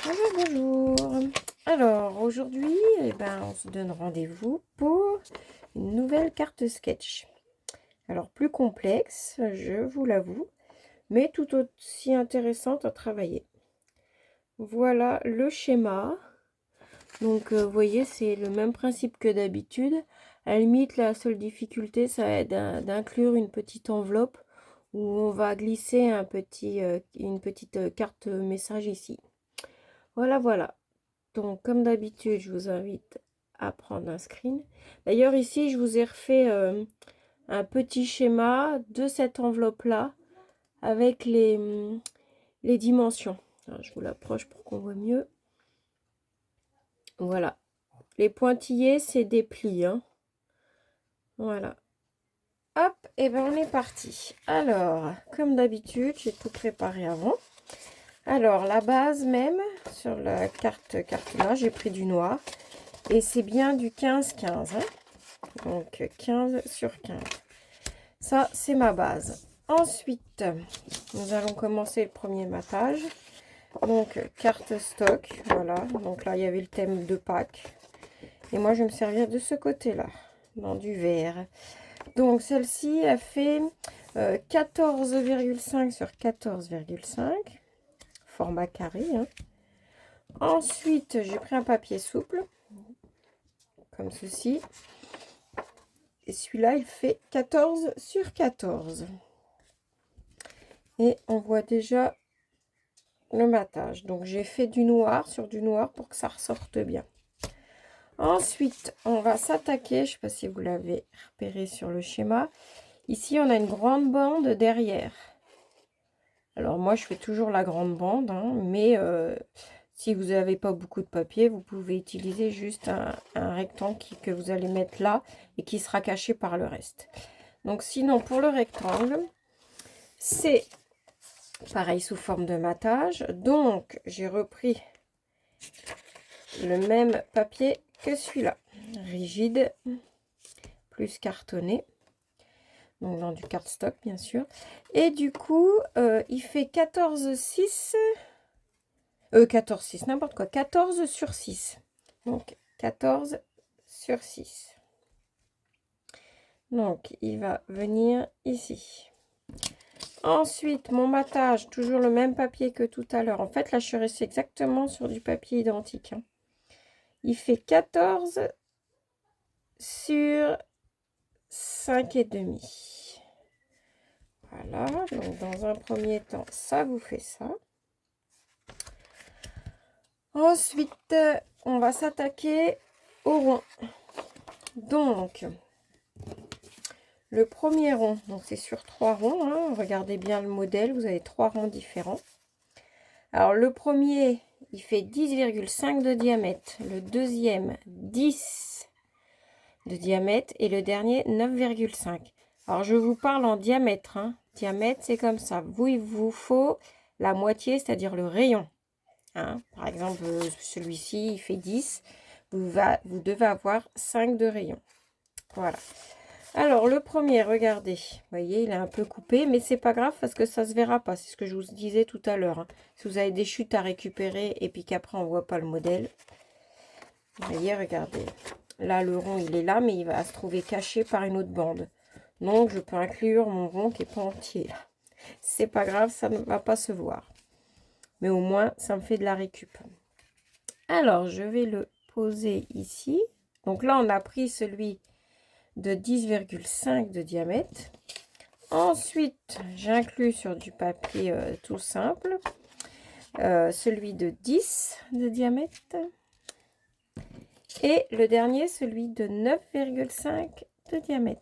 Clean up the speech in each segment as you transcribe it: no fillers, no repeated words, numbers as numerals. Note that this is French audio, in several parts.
Bonjour, bonjour. Alors, aujourd'hui, on se donne rendez-vous pour une nouvelle carte sketch. Alors, plus complexe, je vous l'avoue, mais tout aussi intéressante à travailler. Voilà le schéma. Donc, vous voyez, c'est le même principe que d'habitude. À la limite, la seule difficulté, ça va être d'inclure une petite enveloppe où on va glisser une petite carte message ici. Voilà, voilà. Donc, comme d'habitude, je vous invite à prendre un screen. D'ailleurs, ici, je vous ai refait un petit schéma de cette enveloppe-là avec les dimensions. Alors, je vous l'approche pour qu'on voit mieux. Voilà. Les pointillés, c'est des plis, hein. Voilà. Hop, et ben on est parti. Alors, comme d'habitude, j'ai tout préparé avant. Alors, la base même, sur la carte là, j'ai pris du noir. Et c'est bien du 15-15, hein. Donc 15 sur 15. Ça, c'est ma base. Ensuite, nous allons commencer le premier matage. Donc, carte stock. Voilà. Donc là, il y avait le thème de Pâques. Et moi, je vais me servir de ce côté-là, dans du vert. Donc, celle-ci, elle fait 14,5 sur 14,5. Format carré, hein. Ensuite, j'ai pris un papier souple, comme ceci. Et celui-là, il fait 14 sur 14. Et on voit déjà le matage. Donc, j'ai fait du noir sur du noir pour que ça ressorte bien. Ensuite, on va s'attaquer, je ne sais pas si vous l'avez repéré sur le schéma. Ici, on a une grande bande derrière. Alors, moi, je fais toujours la grande bande, hein, mais si vous n'avez pas beaucoup de papier, vous pouvez utiliser juste un rectangle que vous allez mettre là et qui sera caché par le reste. Donc, sinon, pour le rectangle, c'est pareil sous forme de matage. Donc, j'ai repris le même papier que celui-là. Rigide, plus cartonné. Donc, dans du cardstock, bien sûr. Et du coup, il fait 14,6. 14,6, n'importe quoi. 14 sur 6. Donc, 14 sur 6. Donc, il va venir ici. Ensuite, mon matage, toujours le même papier que tout à l'heure. En fait, là, je suis restée exactement sur du papier identique, hein. Il fait 14 sur 5,5. Voilà, donc dans un premier temps, ça vous fait ça. Ensuite, on va s'attaquer au rond. Donc, le premier rond, donc c'est sur 3 ronds, hein. Regardez bien le modèle, vous avez 3 ronds différents. Alors, le premier, il fait 10,5 de diamètre. Le deuxième, 10 de diamètre. Et le dernier, 9,5. Alors, je vous parle en diamètre, hein. Diamètre, c'est comme ça. Vous, il vous faut la moitié, c'est-à-dire le rayon, hein. Par exemple, celui-ci, il fait 10. Vous devez avoir 5 de rayon. Voilà. Alors, le premier, regardez. Vous voyez, il est un peu coupé, mais c'est pas grave parce que ça se verra pas. C'est ce que je vous disais tout à l'heure, hein. Si vous avez des chutes à récupérer et puis qu'après, on voit pas le modèle. Vous voyez, regardez. Là, le rond, il est là, mais il va se trouver caché par une autre bande. Donc, je peux inclure mon rond qui n'est pas entier. C'est pas grave, ça ne va pas se voir. Mais au moins, ça me fait de la récup. Alors, je vais le poser ici. Donc là, on a pris celui de 10,5 de diamètre. Ensuite, j'inclus sur du papier tout simple celui de 10 de diamètre. Et le dernier, celui de 9,5 de diamètre.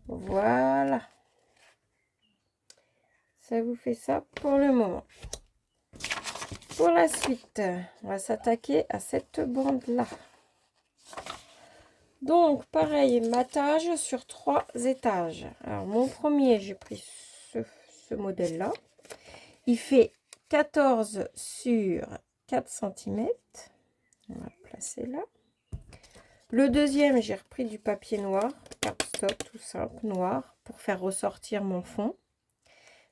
Voilà. Ça vous fait ça pour le moment. Pour la suite, on va s'attaquer à cette bande-là. Donc, pareil, matage sur 3 étages. Alors, mon premier, j'ai pris ce modèle-là. Il fait 14 sur 4 cm. On va le placer là. Le deuxième, j'ai repris du papier noir, cardstock tout simple, noir, pour faire ressortir mon fond.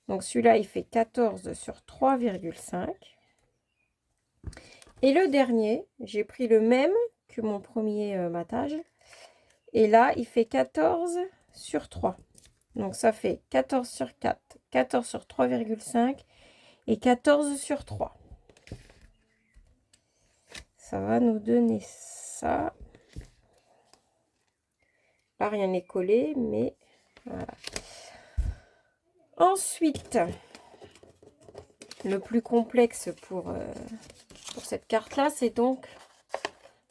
Donc celui-là, il fait 14 sur 3,5. Et le dernier, j'ai pris le même que mon premier matage. Et là, il fait 14 sur 3. Donc ça fait 14 sur 4, 14 sur 3,5 et 14 sur 3. Ça va nous donner ça. Là, rien n'est collé, mais voilà. Ensuite, le plus complexe pour cette carte-là, c'est donc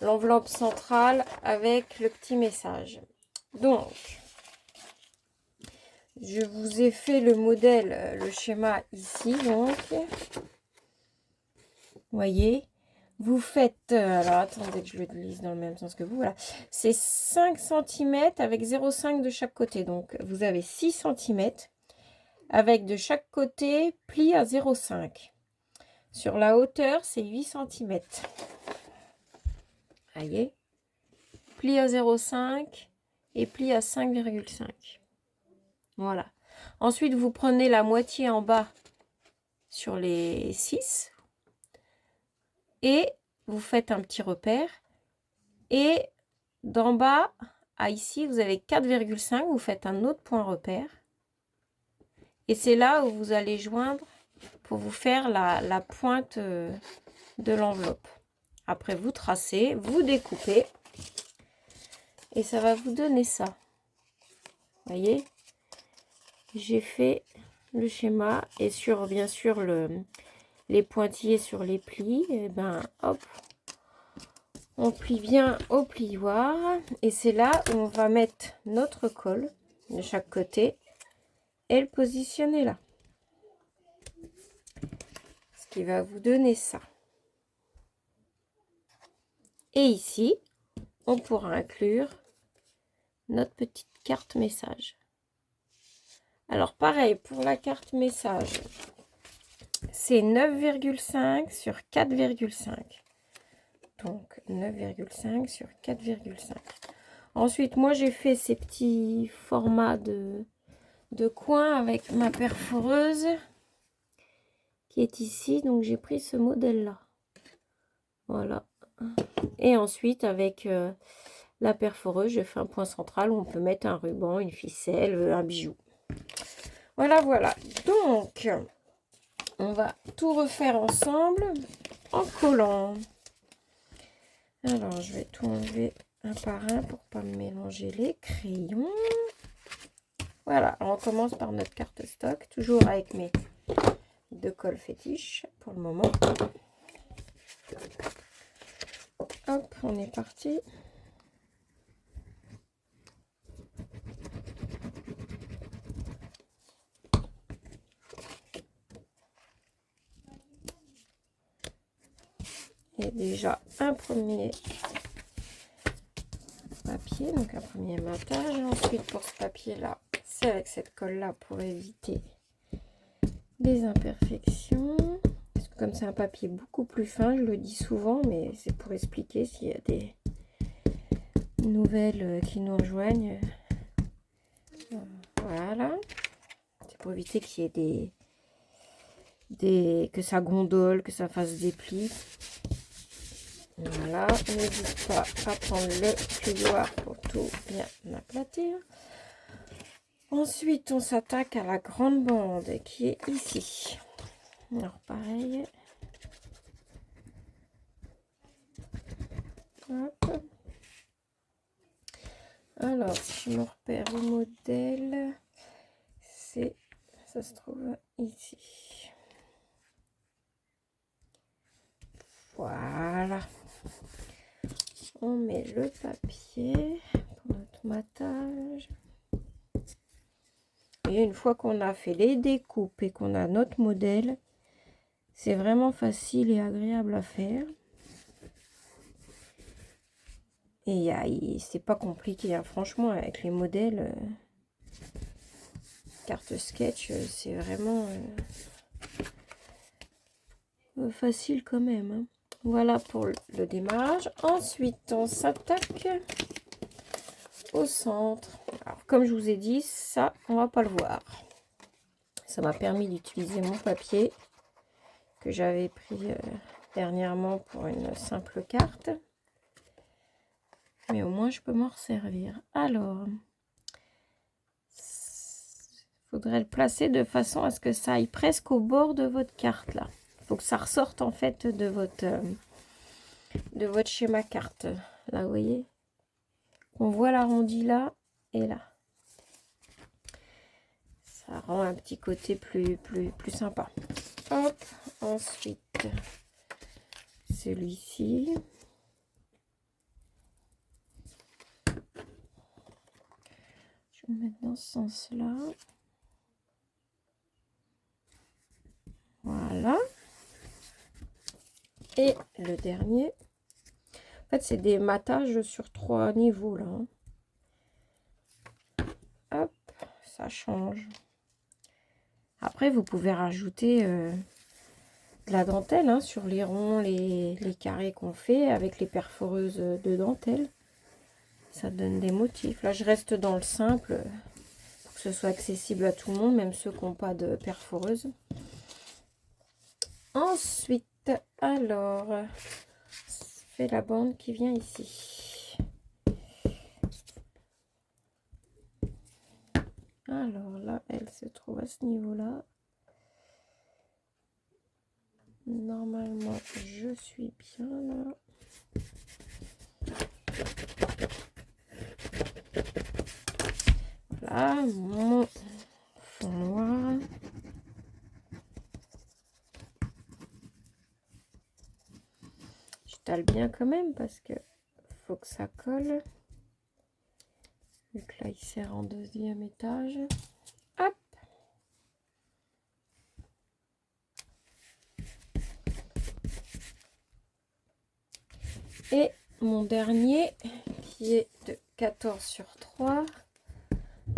l'enveloppe centrale avec le petit message. Donc, je vous ai fait le modèle, le schéma ici. Donc, vous voyez, vous faites... alors, attendez que je le lise dans le même sens que vous. Voilà. C'est 5 cm avec 0,5 de chaque côté. Donc, vous avez 6 cm avec de chaque côté pli à 0,5. Sur la hauteur, c'est 8 cm. Voyez, pli à 0,5 et pli à 5,5. Voilà. Ensuite, vous prenez la moitié en bas sur les 6 et vous faites un petit repère. Et d'en bas à ici, vous avez 4,5. Vous faites un autre point repère. Et c'est là où vous allez joindre pour vous faire la pointe de l'enveloppe. Après, vous tracez, vous découpez. Et ça va vous donner ça. Voyez, j'ai fait le schéma et sur bien sûr les pointillés sur les plis, et ben hop, on plie bien au plioir et c'est là où on va mettre notre colle de chaque côté et le positionner là. Ce qui va vous donner ça. Et ici, on pourra inclure notre petite carte message. Alors pareil pour la carte message, c'est 9,5 sur 4,5. Donc 9,5 sur 4,5. Ensuite, moi j'ai fait ces petits formats de coins avec ma perforeuse qui est ici. Donc j'ai pris ce modèle là. Voilà. Et ensuite avec la perforeuse, je fais un point central où on peut mettre un ruban, une ficelle, un bijou. Voilà, voilà. Donc, on va tout refaire ensemble en collant. Alors, je vais tout enlever un par un pour pas me mélanger les crayons. Voilà, alors on commence par notre carte stock, toujours avec mes deux colles fétiches pour le moment. Hop, on est parti. Et déjà un premier papier, donc un premier matage. Ensuite, pour ce papier-là, c'est avec cette colle-là pour éviter les imperfections. Parce que comme c'est un papier beaucoup plus fin, je le dis souvent, mais c'est pour expliquer s'il y a des nouvelles qui nous rejoignent. Voilà. C'est pour éviter qu'il y ait que ça gondole, que ça fasse des plis. Voilà, n'hésite pas à prendre le plioir pour tout bien aplatir. Ensuite, on s'attaque à la grande bande qui est ici. Alors, pareil. Hop. Alors, si je me repère au modèle, ça se trouve ici. Voilà. On met le papier pour notre matage. Et une fois qu'on a fait les découpes et qu'on a notre modèle, c'est vraiment facile et agréable à faire. Et c'est pas compliqué, hein. Franchement, avec les modèles, carte sketch, c'est vraiment facile quand même, hein. Voilà pour le démarrage. Ensuite, on s'attaque au centre. Alors, comme je vous ai dit, ça, on va pas le voir. Ça m'a permis d'utiliser mon papier que j'avais pris dernièrement pour une simple carte. Mais au moins, je peux m'en resservir. Alors, il faudrait le placer de façon à ce que ça aille presque au bord de votre carte, là. Il faut que ça ressorte, en fait, de votre schéma carte. Là, vous voyez, on voit l'arrondi là et là. Ça rend un petit côté plus sympa. Hop, ensuite, celui-ci. Je vais le mettre dans ce sens-là. Voilà. Et le dernier. En fait, c'est des matages sur 3 niveaux, là. Hop, ça change. Après, vous pouvez rajouter de la dentelle hein, sur les ronds, les carrés qu'on fait avec les perforeuses de dentelle. Ça donne des motifs. Là, je reste dans le simple pour que ce soit accessible à tout le monde, même ceux qui n'ont pas de perforeuse. Ensuite, alors, fait la bande qui vient ici. Alors là, elle se trouve à ce niveau-là. Normalement, je suis bien là. Voilà, mon fond noir. J'étale bien quand même parce que faut que ça colle. Vu que là, il sert en 2e étage. Hop! Et mon dernier qui est de 14 sur 3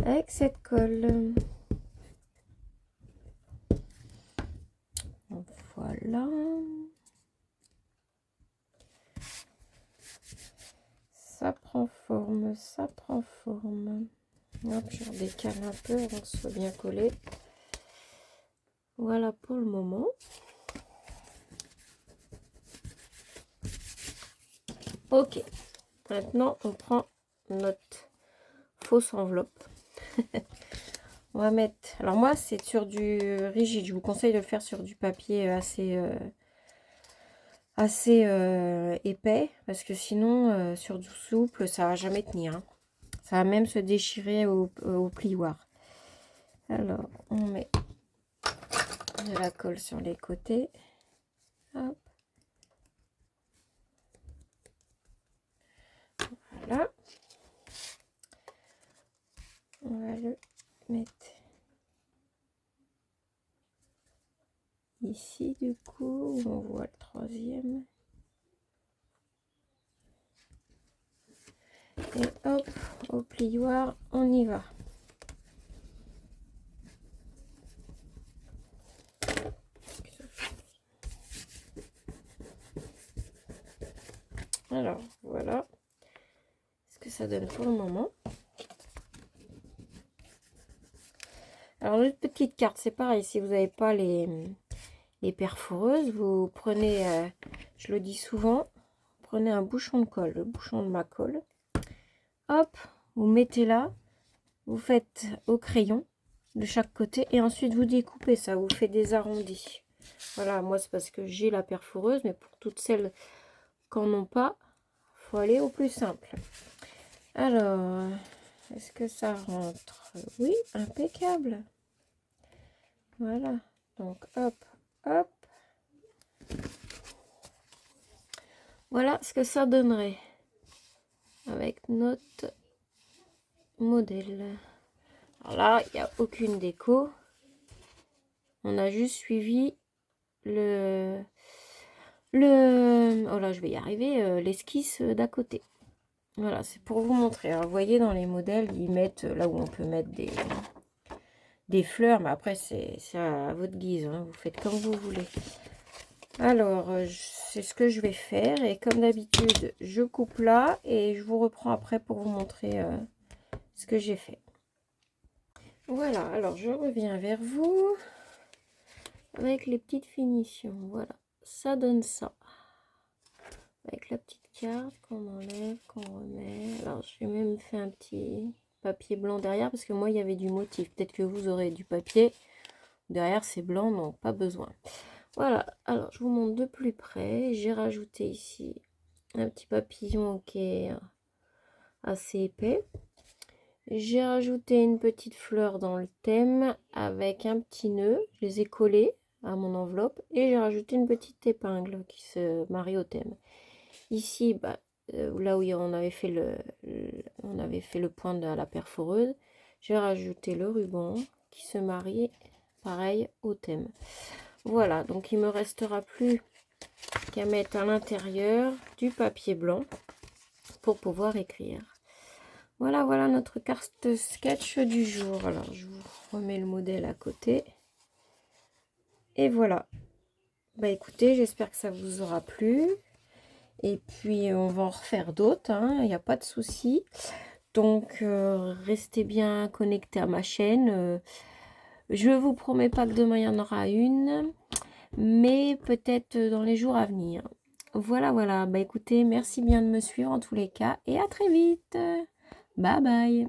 avec cette colle. Donc, voilà. Ça prend forme, ça prend forme. Hop, je redécale un peu avant que ce soit bien collé. Voilà pour le moment. Ok, maintenant on prend notre fausse enveloppe. On va mettre, alors moi c'est sur du rigide, je vous conseille de le faire sur du papier assez épais, parce que sinon sur du souple ça va jamais tenir. Hein. Ça va même se déchirer au plioir. Alors on met de la colle sur les côtés. Hop. Voilà. On va le mettre ici du coup, on voit le 3e. Et hop, au plioir, on y va. Alors, voilà ce que ça donne pour le moment. Alors, notre petite carte, c'est pareil. Si vous n'avez pas les perforeuses, vous prenez, je le dis souvent, prenez un bouchon de colle, le bouchon de ma colle. Hop, vous mettez là, vous faites au crayon de chaque côté et ensuite vous découpez ça, vous fait des arrondis. Voilà, moi c'est parce que j'ai la perforeuse, mais pour toutes celles qui n'en ont pas, il faut aller au plus simple. Alors, est-ce que ça rentre? Oui, impeccable. Voilà, donc hop, hop. Voilà ce que ça donnerait avec notre modèle. Alors là, il n'y a aucune déco. On a juste suivi oh là, je vais y arriver, l'esquisse d'à côté. Voilà, c'est pour vous montrer. Alors, vous voyez, dans les modèles, ils mettent là où on peut mettre des fleurs, mais après, c'est à votre guise. Hein, vous faites comme vous voulez. Alors, c'est ce que je vais faire. Et comme d'habitude, je coupe là et je vous reprends après pour vous montrer ce que j'ai fait. Voilà, alors je reviens vers vous avec les petites finitions. Voilà, ça donne ça. Avec la petite carte qu'on enlève, qu'on remet. Alors j'ai même fait un petit papier blanc derrière parce que moi il y avait du motif. Peut-être que vous aurez du papier. Derrière c'est blanc, donc pas besoin. Voilà, alors je vous montre de plus près. J'ai rajouté ici un petit papillon qui est assez épais. J'ai rajouté une petite fleur dans le thème avec un petit nœud. Je les ai collés à mon enveloppe et j'ai rajouté une petite épingle qui se marie au thème. Ici, bah, là où on avait fait le point de la perforeuse, j'ai rajouté le ruban qui se marie pareil au thème. Voilà, donc il me restera plus qu'à mettre à l'intérieur du papier blanc pour pouvoir écrire. Voilà, voilà notre carte sketch du jour. Alors, je vous remets le modèle à côté. Et voilà. Bah écoutez, j'espère que ça vous aura plu. Et puis, on va en refaire d'autres, hein, il n'y a pas de souci. Donc, restez bien connectés à ma chaîne. Je ne vous promets pas que demain, il y en aura une, mais peut-être dans les jours à venir. Voilà, voilà. Bah écoutez, merci bien de me suivre en tous les cas et à très vite. Bye bye.